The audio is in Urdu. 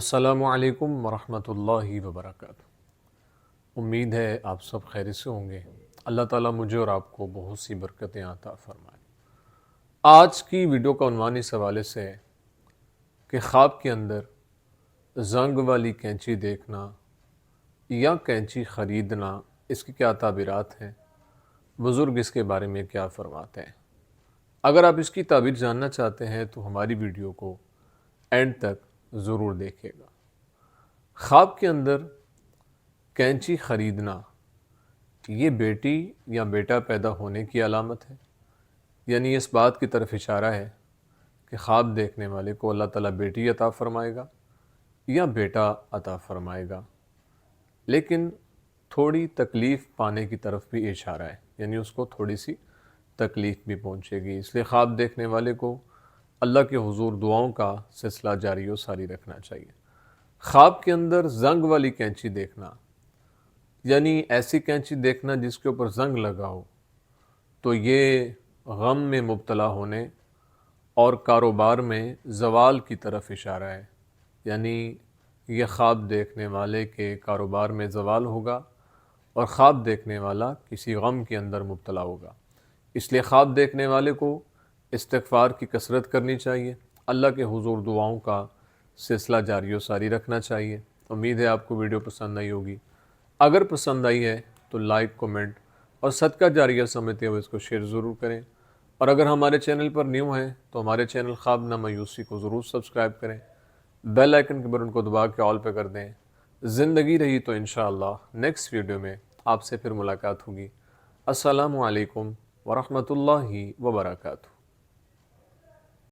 السلام علیکم ورحمۃ اللہ وبرکاتہ۔ امید ہے آپ سب خیر سے ہوں گے۔ اللہ تعالیٰ مجھے اور آپ کو بہت سی برکتیں عطا فرمائے۔ آج کی ویڈیو کا عنوان اس حوالے سے ہے کہ خواب کے اندر زنگ والی کینچی دیکھنا یا کینچی خریدنا، اس کی کیا تعبیرات ہیں، بزرگ اس کے بارے میں کیا فرماتے ہیں۔ اگر آپ اس کی تعبیر جاننا چاہتے ہیں تو ہماری ویڈیو کو اینڈ تک ضرور دیکھیں گا۔ خواب کے اندر کینچی خریدنا یہ بیٹی یا بیٹا پیدا ہونے کی علامت ہے، یعنی اس بات کی طرف اشارہ ہے کہ خواب دیکھنے والے کو اللہ تعالیٰ بیٹی عطا فرمائے گا یا بیٹا عطا فرمائے گا، لیکن تھوڑی تکلیف پانے کی طرف بھی اشارہ ہے، یعنی اس کو تھوڑی سی تکلیف بھی پہنچے گی۔ اس لیے خواب دیکھنے والے کو اللہ کے حضور دعاؤں کا سلسلہ جاری و ساری رکھنا چاہیے۔ خواب کے اندر زنگ والی کینچی دیکھنا، یعنی ایسی کینچی دیکھنا جس کے اوپر زنگ لگا ہو، تو یہ غم میں مبتلا ہونے اور کاروبار میں زوال کی طرف اشارہ ہے، یعنی یہ خواب دیکھنے والے کے کاروبار میں زوال ہوگا اور خواب دیکھنے والا کسی غم کے اندر مبتلا ہوگا۔ اس لیے خواب دیکھنے والے کو استغفار کی کثرت کرنی چاہیے، اللہ کے حضور دعاؤں کا سلسلہ جاری و ساری رکھنا چاہیے۔ امید ہے آپ کو ویڈیو پسند آئی ہوگی۔ اگر پسند آئی ہے تو لائک، کومنٹ اور صدقہ جاریہ سمجھتے ہوئے اس کو شیئر ضرور کریں، اور اگر ہمارے چینل پر نیو ہیں تو ہمارے چینل خواب نہ مایوسی کو ضرور سبسکرائب کریں، بیل آئیکن کے بٹن کو دبا کے آل پہ کر دیں۔ زندگی رہی تو انشاءاللہ نیکسٹ ویڈیو میں آپ سے پھر ملاقات ہوگی۔ السلام علیکم ورحمۃ اللہ وبرکاتہ۔